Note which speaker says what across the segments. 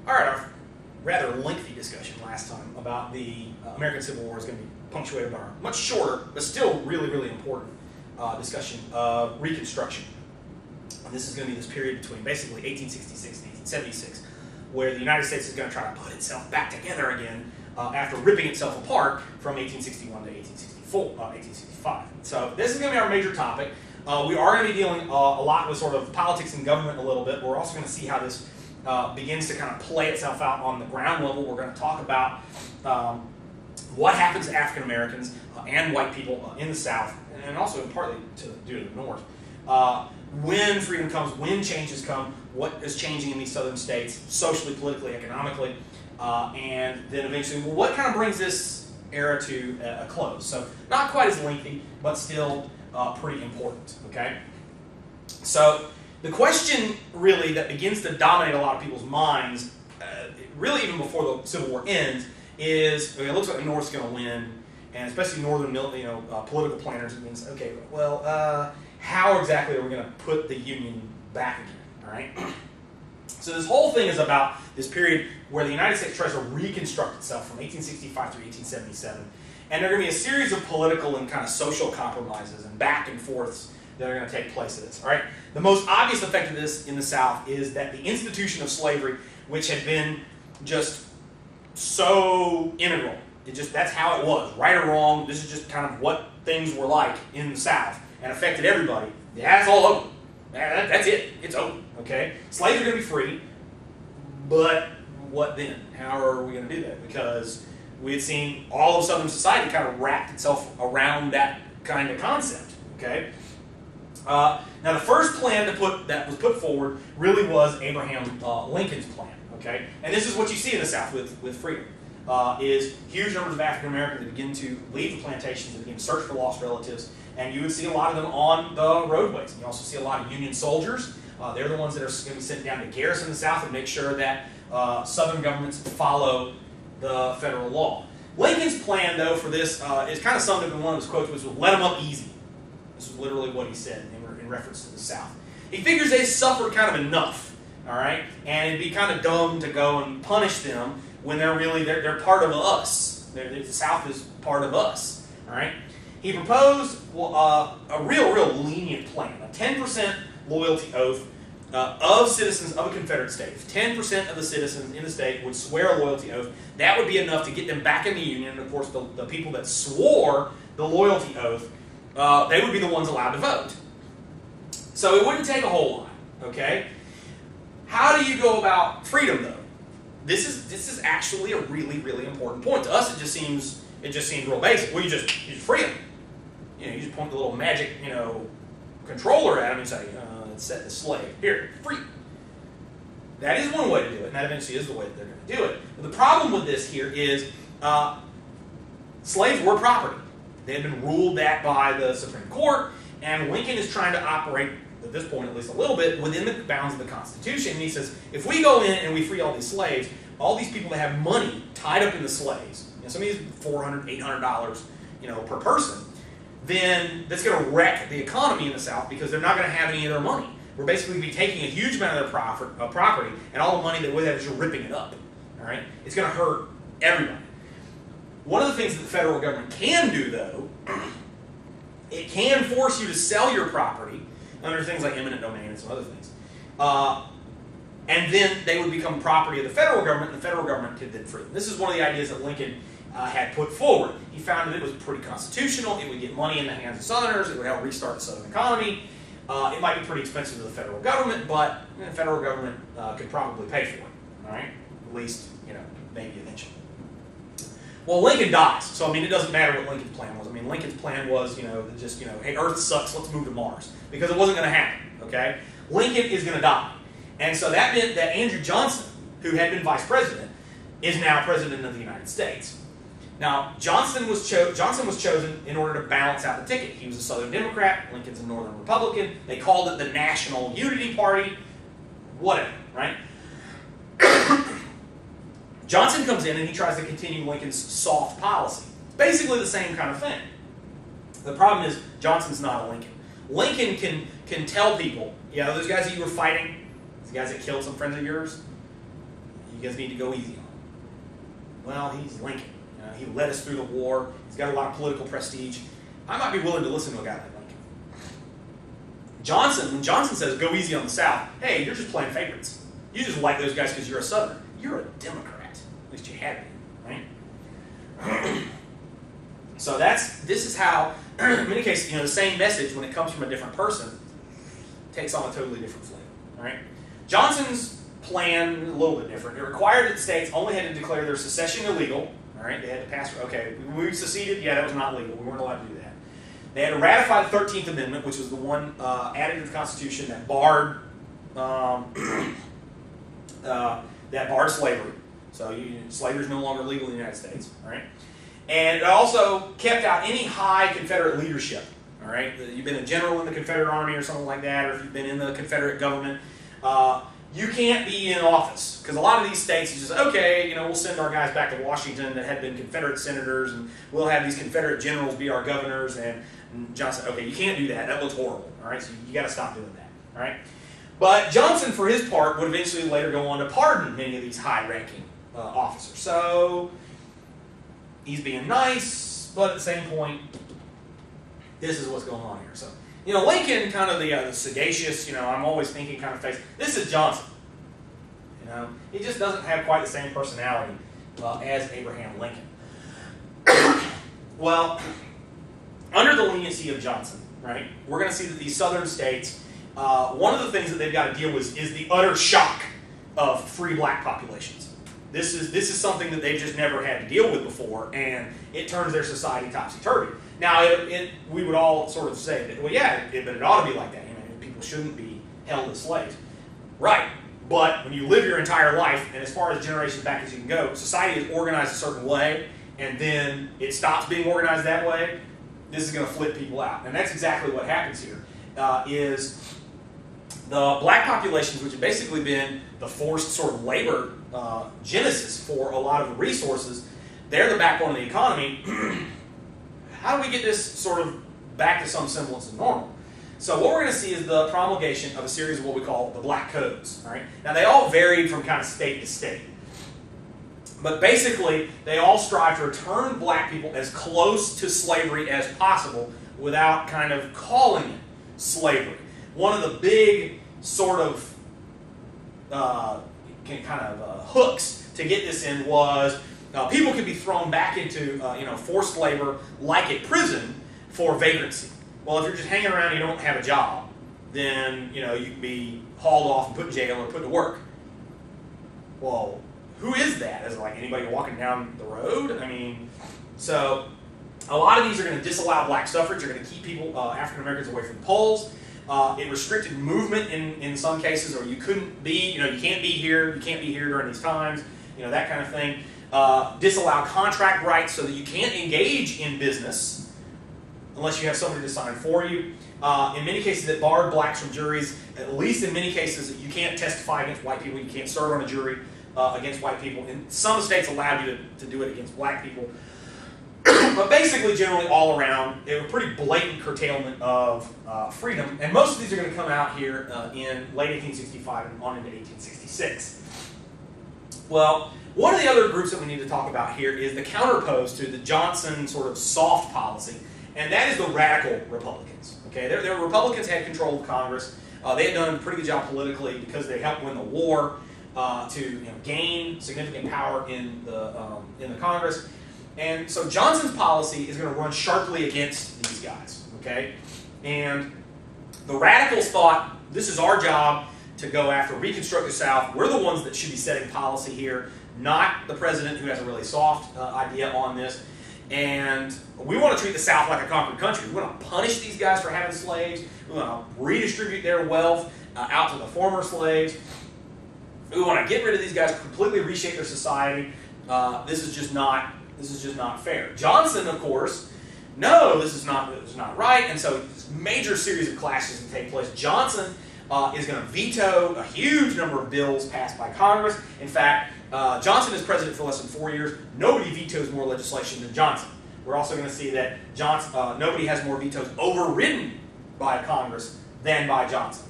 Speaker 1: All right, our rather lengthy discussion last time about the American Civil War is going to be punctuated by our much shorter, but still really, really important discussion of Reconstruction. And this is going to be this period between basically 1866 and 1876, where the United States is going to try to put itself back together again after ripping itself apart from 1861 to 1865. So this is going to be our major topic. We are going to be dealing a lot with sort of politics and government a little bit. We're also going to see how this begins to kind of play itself out on the ground level. We're going to talk about what happens to African Americans and white people in the South, and also partly due to the North. When freedom comes, when changes come, what is changing in these southern states, socially, politically, economically, and then eventually, well, what kind of brings this era to a close? So not quite as lengthy, but still pretty important, okay? So the question really that begins to dominate a lot of people's minds, really even before the Civil War ends, is, okay, it looks like the North's going to win, and especially northern, political planners, it means, okay, well, how exactly are we going to put the Union back again, all right? So this whole thing is about this period where the United States tries to reconstruct itself from 1865 through 1877, and there are going to be a series of political and kind of social compromises and back and forths that are going to take place of this, all right? The most obvious effect of this in the South is that the institution of slavery, which had been just so integral, that's how it was, right or wrong, this is just kind of what things were like in the South and affected everybody. Yeah, it's all over. That's it. It's over, okay? Slaves are going to be free, but what then? How are we going to do that? Because we had seen all of Southern society kind of wrapped itself around that kind of concept, okay? Now, the first plan that was put forward really was Abraham Lincoln's plan, okay? And this is what you see in the South with freedom, is huge numbers of African Americans that begin to leave the plantations and begin to search for lost relatives, and you would see a lot of them on the roadways. And you also see a lot of Union soldiers. They're the ones that are going to be sent down to garrison the South and make sure that Southern governments follow the federal law. Lincoln's plan, though, for this is kind of summed up in one of his quotes, which was, "Let them up easy." This is literally what he said in reference to the South. He figures they suffered kind of enough, all right? And it'd be kind of dumb to go and punish them when they're part of us. The South is part of us, all right? He proposed a real lenient plan, a 10% loyalty oath of citizens of a Confederate state. If 10% of the citizens in the state would swear a loyalty oath, that would be enough to get them back in the Union. And of course, the people that swore the loyalty oath, they would be the ones allowed to vote. So it wouldn't take a whole lot, okay? How do you go about freedom, though? This is actually a really, really important point. To us, it just seems real basic. Well, you just free them. You just point the little magic, controller at them and say, set the slave. Here, free. That is one way to do it, and that eventually is the way that they're going to do it. But the problem with this here is slaves were property. They had been ruled that by the Supreme Court, and Lincoln is trying to operate, at this point at least a little bit, within the bounds of the Constitution. And he says, if we go in and we free all these slaves, all these people that have money tied up in the slaves, some of these $400, $800, per person, then that's going to wreck the economy in the South because they're not going to have any of their money. We're basically going to be taking a huge amount of their property, and all the money that we have is just ripping it up. All right, it's going to hurt everybody. One of the things that the federal government can do, though, it can force you to sell your property under things like eminent domain and some other things, and then they would become property of the federal government, and the federal government could then free them. This is one of the ideas that Lincoln had put forward. He found that it was pretty constitutional. It would get money in the hands of Southerners. It would help restart the Southern economy. It might be pretty expensive to the federal government, but the federal government could probably pay for it. All right, at least maybe eventually. Well, Lincoln dies, so it doesn't matter what Lincoln's plan was. Lincoln's plan was just hey, Earth sucks. Let's move to Mars, because it wasn't going to happen. Okay, Lincoln is going to die, and so that meant that Andrew Johnson, who had been vice president, is now president of the United States. Now, Johnson was chosen in order to balance out the ticket. He was a Southern Democrat, Lincoln's a Northern Republican. They called it the National Unity Party, whatever, right? Johnson comes in and he tries to continue Lincoln's soft policy. Basically the same kind of thing. The problem is Johnson's not a Lincoln. Lincoln can tell people, those guys that you were fighting, those guys that killed some friends of yours, You guys need to go easy on him. Well, he's Lincoln. He led us through the war. He's got a lot of political prestige. I might be willing to listen to a guy like Lincoln. Johnson, when Johnson says go easy on the South, hey, you're just playing favorites. You just like those guys because you're a Southerner. You're a Democrat. At least you had been, right? So this is how, in many cases, the same message, when it comes from a different person, takes on a totally different flavor. All right? Johnson's plan a little bit different. It required that the states only had to declare their secession illegal. All right, they had to pass. Okay, we seceded. Yeah, that was not legal. We weren't allowed to do that. They had to ratify the 13th Amendment, which was the one added to the Constitution that barred slavery. So slavery is no longer legal in the United States. All right, and it also kept out any high Confederate leadership. All right, you've been a general in the Confederate Army or something like that, or if you've been in the Confederate government. You can't be in office, because a lot of these states, you just, okay, we'll send our guys back to Washington that had been Confederate senators, and we'll have these Confederate generals be our governors, and Johnson, okay, you can't do that. That looks horrible, all right? So you got to stop doing that, all right? But Johnson, for his part, would eventually later go on to pardon many of these high-ranking officers. So he's being nice, but at the same point, this is what's going on here. So, Lincoln, kind of the sagacious, I'm always thinking kind of face. This is Johnson. He just doesn't have quite the same personality as Abraham Lincoln. Well, under the leniency of Johnson, right, we're going to see that these southern states, one of the things that they've got to deal with is the utter shock of free black populations. This is something that they've just never had to deal with before, and it turns their society topsy-turvy. Now, we would all sort of say that, well, yeah, but it ought to be like that. People shouldn't be held as slaves. Right. But when you live your entire life, and as far as generations back as you can go, society is organized a certain way, and then it stops being organized that way, this is going to flip people out. And that's exactly what happens here, is the black populations, which have basically been the forced sort of labor genesis for a lot of the resources, they're the backbone of the economy. How do we get this sort of back to some semblance of normal? So what we're going to see is the promulgation of a series of what we call the Black Codes. All right? Now, they all varied from kind of state to state. But basically, they all strive to return black people as close to slavery as possible without kind of calling it slavery. One of the big sort of hooks to get this in was people could be thrown back into forced labor like a prison for vagrancy. Well, if you're just hanging around and you don't have a job, then you can be hauled off and put in jail or put to work. Well, who is that? Is it like anybody walking down the road? So a lot of these are going to disallow black suffrage. They're going to keep people, African Americans, away from the polls. It restricted movement in some cases, or you couldn't be, you can't be here, you can't be here during these times, that kind of thing. Disallow contract rights so that you can't engage in business unless you have somebody to sign for you. In many cases, it barred blacks from juries. At least in many cases, you can't testify against white people. You can't serve on a jury against white people. And some states allowed you to do it against black people. But basically, generally, all around, it was a pretty blatant curtailment of freedom. And most of these are going to come out here in late 1865 and on into 1866. Well, one of the other groups that we need to talk about here is the counterpose to the Johnson sort of soft policy, and that is the radical Republicans. Okay, their Republicans had control of Congress. They had done a pretty good job politically because they helped win the war to gain significant power in the Congress. And so Johnson's policy is going to run sharply against these guys. Okay, and the radicals thought this is our job to go after reconstruct the South. We're the ones that should be setting policy here, not the president, who has a really soft idea on this. And we want to treat the South like a conquered country. We want to punish these guys for having slaves. We want to redistribute their wealth out to the former slaves. We want to get rid of these guys, completely reshape their society. This is just not fair. Johnson, of course, no, this is not right. And so this major series of clashes that take place. Johnson is going to veto a huge number of bills passed by Congress. In fact, Johnson is president for less than 4 years. Nobody vetoes more legislation than Johnson. We're also going to see that nobody has more vetoes overridden by Congress than by Johnson.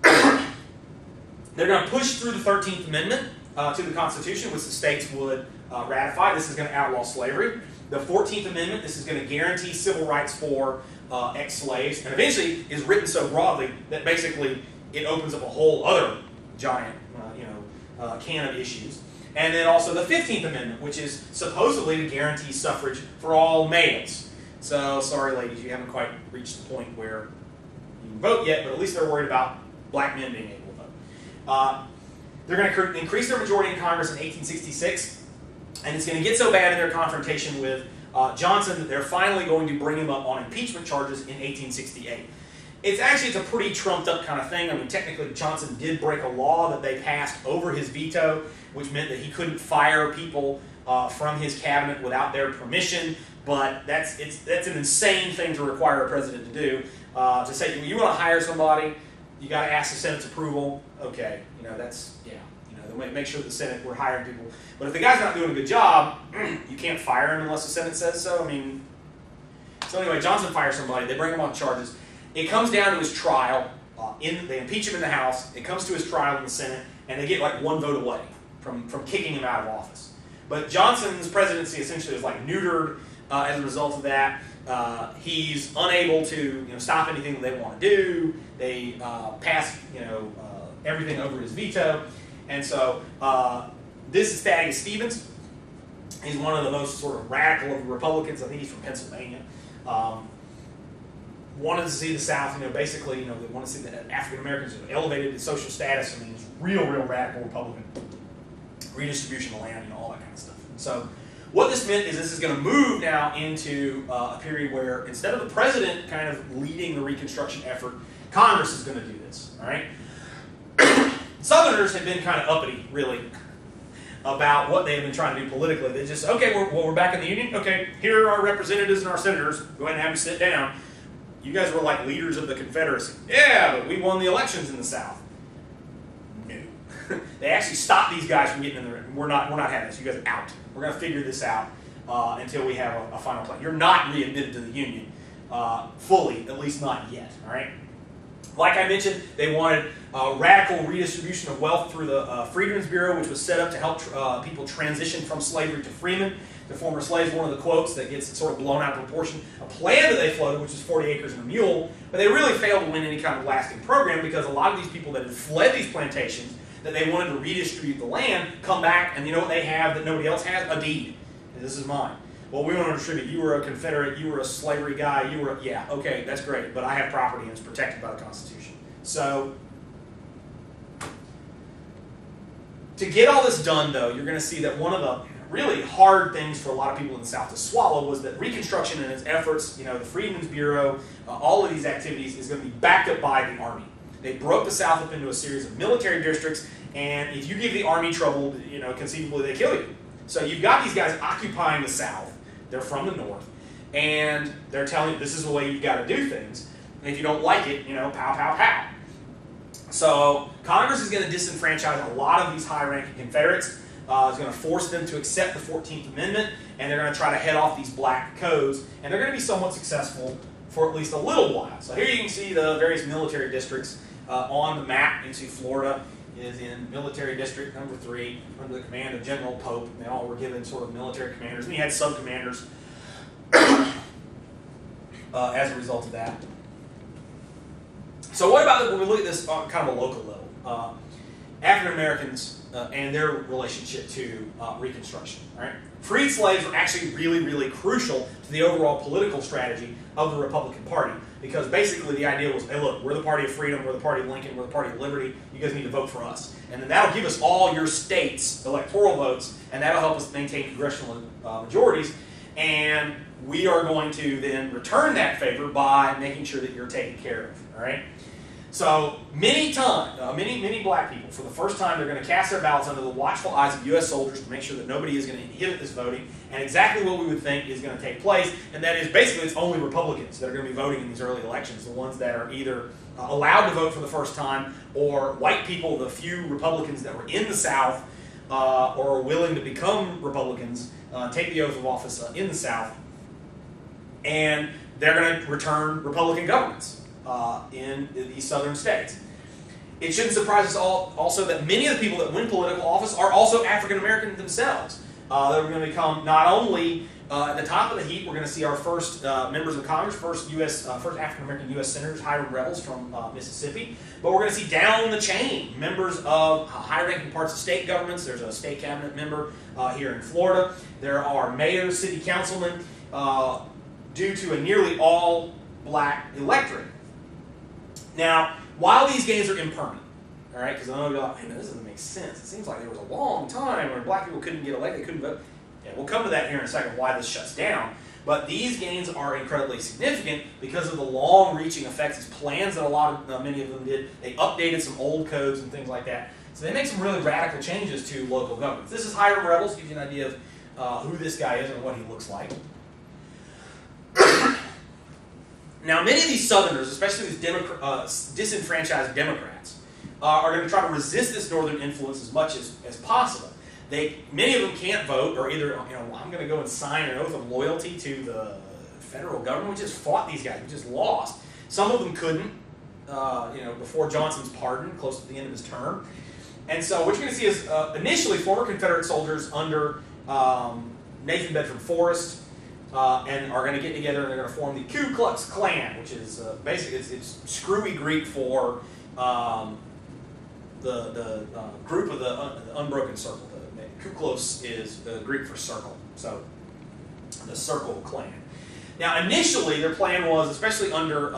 Speaker 1: They're going to push through the 13th Amendment, to the Constitution, which the states would ratify. This is going to outlaw slavery. The 14th Amendment, this is going to guarantee civil rights for ex-slaves, and eventually is written so broadly that basically it opens up a whole other giant can of issues. And then also the 15th Amendment, which is supposedly to guarantee suffrage for all males. So, sorry ladies, you haven't quite reached the point where you can vote yet, but at least they're worried about black men being able to vote. They're going to increase their majority in Congress in 1866, and it's going to get so bad in their confrontation with Johnson that they're finally going to bring him up on impeachment charges in 1868. It's a pretty trumped up kind of thing. I mean, technically Johnson did break a law that they passed over his veto, which meant that he couldn't fire people from his cabinet without their permission. But that's an insane thing to require a president to do. To say, you want to hire somebody, you got to ask the Senate's approval. Okay, make sure the Senate, we're hiring people. But if the guy's not doing a good job, you can't fire him unless the Senate says so. So anyway, Johnson fires somebody. They bring him on charges. It comes down to his trial. They impeach him in the House. It comes to his trial in the Senate, and they get like one vote away from kicking him out of office. But Johnson's presidency essentially is like neutered as a result of that. He's unable to stop anything that they want to do. They pass everything over his veto, and so this is Thaddeus Stevens. He's one of the most sort of radical of the Republicans. I think he's from Pennsylvania. Wanted to see the South, basically, they want to see that African Americans elevated in social status. He's real radical Republican. Redistribution of land, all that kind of stuff. So what this meant is this is going to move now into a period where instead of the president kind of leading the Reconstruction effort, Congress is going to do this. All right. Southerners have been kind of uppity, really, about what they have been trying to do politically. They just, okay, we're back in the Union. Okay, here are our representatives and our senators. Go ahead and have them sit down. You guys were like leaders of the Confederacy. Yeah, but we won the elections in the South. No. They actually stopped these guys from getting in the. We're not having this. You guys are out. We're going to figure this out until we have a final plan. You're not readmitted to the Union fully, at least not yet. All right. Like I mentioned, they wanted radical redistribution of wealth through the Freedmen's Bureau, which was set up to help people transition from slavery to freemen, to former slaves. One of the quotes that gets sort of blown out of proportion. A plan that they floated, which is 40 acres and a mule, but they really failed to win any kind of lasting program because a lot of these people that had fled these plantations, that they wanted to redistribute the land, come back, and you know what they have that nobody else has? A deed. And this is mine. Well, we want to distribute. You were a Confederate, you were a slavery guy, yeah, okay, that's great, but I have property and it's protected by the Constitution. So, to get all this done, though, you're going to see that one of the really hard things for a lot of people in the South to swallow was that Reconstruction and its efforts, the Freedmen's Bureau, all of these activities is going to be backed up by the Army. They broke the South up into a series of military districts, and if you give the Army trouble, conceivably they kill you. So you've got these guys occupying the South. They're from the North, and they're telling you this is the way you've got to do things. And if you don't like it, pow, pow, pow. So Congress is going to disenfranchise a lot of these high-ranking Confederates. Is going to force them to accept the 14th Amendment, and they're going to try to head off these black codes. And they're going to be somewhat successful for at least a little while. So here you can see the various military districts on the map. You can see Florida is in military district number 3 under the command of General Pope. They all were given sort of military commanders. And he had sub-commanders as a result of that. So what about when we look at this on kind of a local level? African Americans and their relationship to Reconstruction. All right? Freed slaves were actually really crucial to the overall political strategy of the Republican Party, because basically the idea was, hey look, we're the party of freedom, we're the party of Lincoln, we're the party of liberty, you guys need to vote for us. And then that'll give us all your states' electoral votes, and that'll help us maintain congressional majorities, and we are going to then return that favor by making sure that you're taken care of. All right? So many black people, for the first time, they're going to cast their ballots under the watchful eyes of U.S. soldiers to make sure that nobody is going to inhibit this voting, and exactly what we would think is going to take place, and that is basically it's only Republicans that are going to be voting in these early elections, the ones that are either allowed to vote for the first time, or white people, the few Republicans that were in the South or are willing to become Republicans, take the oath of office in the South, and they're going to return Republican governments in these southern states. It shouldn't surprise us all also that many of the people that win political office are also African American themselves. They're going to become not only at the top of the heap. We're going to see our first members of Congress, first African American U.S. senators, Hiram Rebels from Mississippi. But we're going to see down the chain members of high-ranking parts of state governments. There's a state cabinet member here in Florida. There are mayors, city councilmen, due to a nearly all-black electorate. Now, while these gains are impermanent, all right, because I know you're like, hey, man, this doesn't make sense. It seems like there was a long time when black people couldn't get elected, they couldn't vote. Yeah, we'll come to that here in a second, why this shuts down. But these gains are incredibly significant because of the long-reaching effects, these plans that many of them did. They updated some old codes and things like that. So they make some really radical changes to local governments. This is Hiram Rebels, gives you an idea of who this guy is and what he looks like. Now, many of these Southerners, especially these disenfranchised Democrats, are going to try to resist this Northern influence as much as possible. Many of them can't vote, or either, I'm going to go and sign an oath of loyalty to the federal government. We just fought these guys. We just lost. Some of them couldn't, before Johnson's pardon, close to the end of his term. And so what you're going to see is initially former Confederate soldiers under Nathan Bedford Forrest, and are going to get together and they're going to form the Ku Klux Klan, which is basically it's screwy Greek for the group of the unbroken circle. The Ku Klux is Greek for circle, so the Circle Klan. Now, initially, their plan was, especially under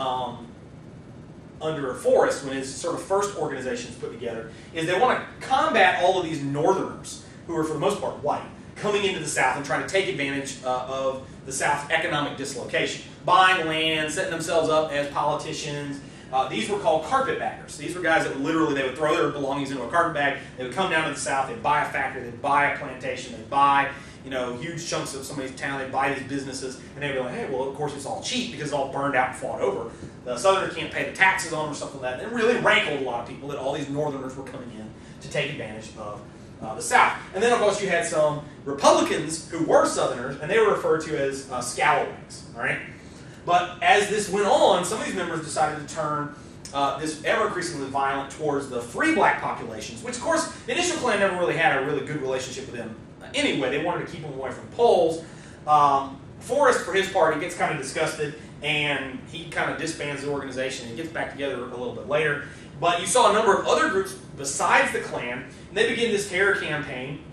Speaker 1: Forrest, when his sort of first organization was put together, is they want to combat all of these Northerners who are, for the most part, white, coming into the South and trying to take advantage of the South's economic dislocation, buying land, setting themselves up as politicians. These were called carpetbaggers. These were guys that literally, they would throw their belongings into a carpet bag, they would come down to the South, they'd buy a factory, they'd buy a plantation, they'd buy huge chunks of somebody's town, they'd buy these businesses, and they'd be like, hey, well, of course it's all cheap because it's all burned out and fought over. The Southerners can't pay the taxes on them or something like that. It really rankled a lot of people that all these Northerners were coming in to take advantage of the South. And then, of course, you had some Republicans who were Southerners, and they were referred to as scalawags, all right? But as this went on, some of these members decided to turn this ever-increasingly violent towards the free black populations, which, of course, the initial Klan never really had a really good relationship with them anyway. They wanted to keep them away from polls. Forrest, for his part, he gets kind of disgusted, and he kind of disbands the organization and gets back together a little bit later. But you saw a number of other groups besides the Klan, and they began this terror campaign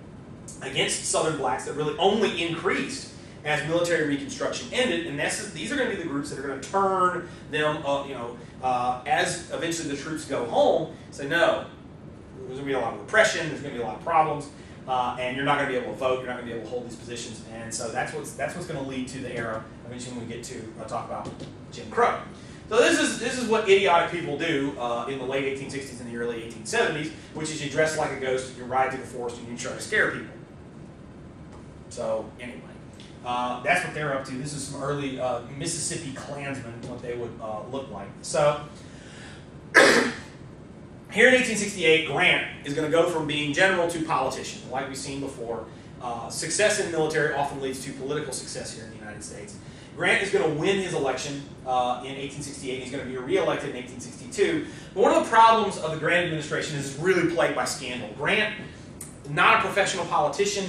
Speaker 1: against Southern blacks that really only increased as military reconstruction ended. And these are going to be the groups that are going to turn them, as eventually the troops go home, say, no, there's going to be a lot of repression, there's going to be a lot of problems, and you're not going to be able to vote, you're not going to be able to hold these positions. And so that's what's going to lead to the era eventually when we get to talk about Jim Crow. So this is what idiotic people do in the late 1860s and the early 1870s, which is you dress like a ghost, you ride through the forest, and you try to scare people. So anyway, that's what they're up to. This is some early Mississippi Klansmen, what they would look like. So here in 1868, Grant is going to go from being general to politician. Like we've seen before, success in the military often leads to political success here in the United States. Grant is going to win his election in 1868. He's going to be re-elected in 1862. But one of the problems of the Grant administration is it's really plagued by scandal. Grant, not a professional politician,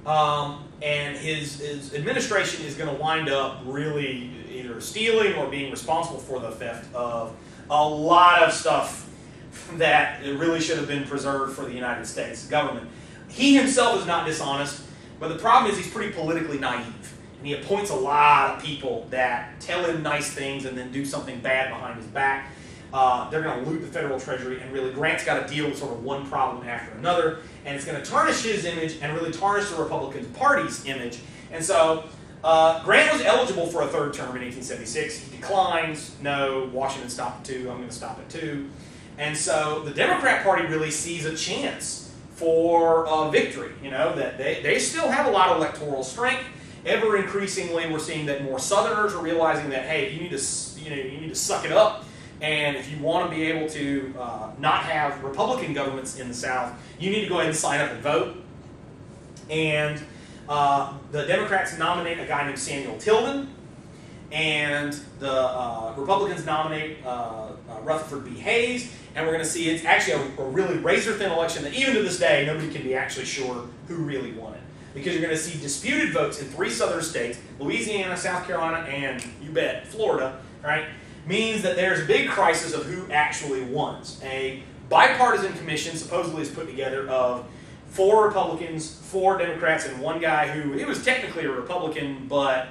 Speaker 1: and his administration is going to wind up really either stealing or being responsible for the theft of a lot of stuff that really should have been preserved for the United States government. He himself is not dishonest, but the problem is he's pretty politically naive. And he appoints a lot of people that tell him nice things and then do something bad behind his back. They're going to loot the federal treasury, and really Grant's got to deal with sort of one problem after another, and it's going to tarnish his image and really tarnish the Republican Party's image. And so Grant was eligible for a third term in 1876. He declines. No, Washington stopped at 2. I'm going to stop at 2. And so the Democrat Party really sees a chance for victory. That they still have a lot of electoral strength. Ever increasingly, we're seeing that more Southerners are realizing that, hey, you need to suck it up, and if you want to be able to not have Republican governments in the South, you need to go ahead and sign up and vote. And the Democrats nominate a guy named Samuel Tilden, and the Republicans nominate Rutherford B. Hayes, And we're going to see it's actually a really razor-thin election that even to this day, nobody can be actually sure who really won it. Because you're going to see disputed votes in 3 southern states, Louisiana, South Carolina, and, you bet, Florida, right? Means that there's a big crisis of who actually won. A bipartisan commission supposedly is put together of 4 Republicans, 4 Democrats, and 1 guy who, he was technically a Republican, but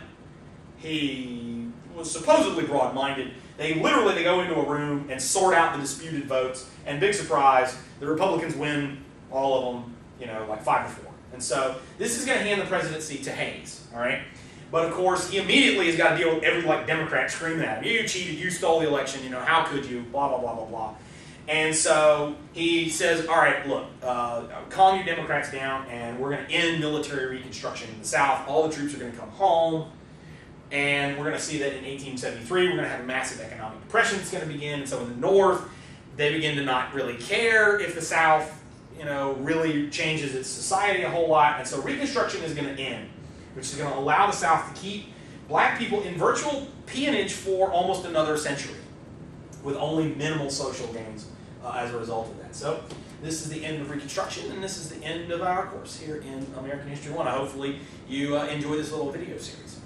Speaker 1: he was supposedly broad-minded. They go into a room and sort out the disputed votes, and big surprise, the Republicans win all of them, you know, like 5-4. And so this is going to hand the presidency to Hayes, all right? But of course, he immediately has got to deal with every Democrat screaming at him. You cheated, you stole the election, you know, how could you, blah, blah, blah, blah, blah. And so he says, all right, look, calm your Democrats down, and we're going to end military reconstruction in the South. All the troops are going to come home. And we're going to see that in 1873, we're going to have a massive economic depression that's going to begin. And so in the North, they begin to not really care if the South, you know, really changes its society a whole lot. And so Reconstruction is going to end, which is going to allow the South to keep black people in virtual peonage for almost another century, with only minimal social gains as a result of that. So this is the end of Reconstruction, and this is the end of our course here in American History 1. Hopefully you enjoy this little video series.